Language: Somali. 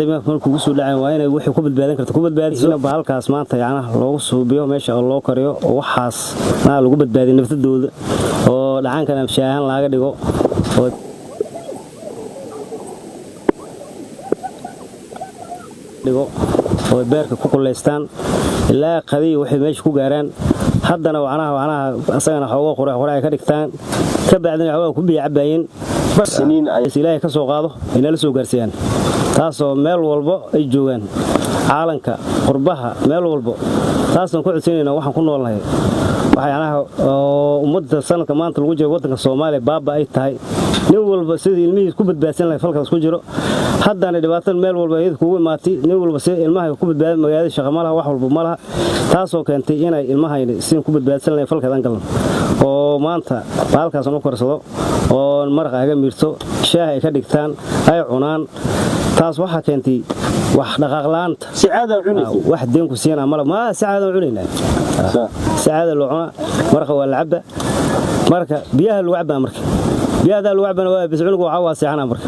markuu soo dhacay waa inay wixii ku badbaadan karto ku badbaadisana bahalkaas maanta yaana loogu suubiyo meesha oo loo kariyo oo waxaas lagu badbaadiyo naftadooda oo dhacankan amshaahan laga dhigo oo beerka ku kuleystaan ilaa qadiyo waxay meesha ku gaaraan haddana wacnaha asagana xoogo qoray ka dhigtaan ka bacdina xoogo ku biyo cabaayeen siniin ay Ilaahay ka soo qaado inay la soo gaarsiiyaan taasoo meel walba ay joogan caalanka qurbaha meel walba taasoo ku codsanayna waxaan ku noolnahay waxaanaha ummadda sanadka maanta lagu jiro wadanka Soomaaliya baaba ay tahay nin walba sidii ilmihiisa ku badbaadsan lahayd falkaas ku jiro haddana dhibaato meel walba ay kugu imaatay nin walba si ilmaha ku badbaad magaalada shaqo malaha wax walba malaha taasoo keentay inay ilmahayna si ku badbaadsan lahayd falkadan galan oo maanta baalkaas oo korsado oo maraq aga mirto shaah ay ka dhigtaan ay cunaan taas waxa keentay wax dhaqaaq laanta saacada cunaysa wax deen ku siina ma saacada cunayna saacada loo cuna marqa waa lacaba marka biyaha lagu cabaa marka biyaha lagu cabana waa bis cunugu waxa waa saacana marka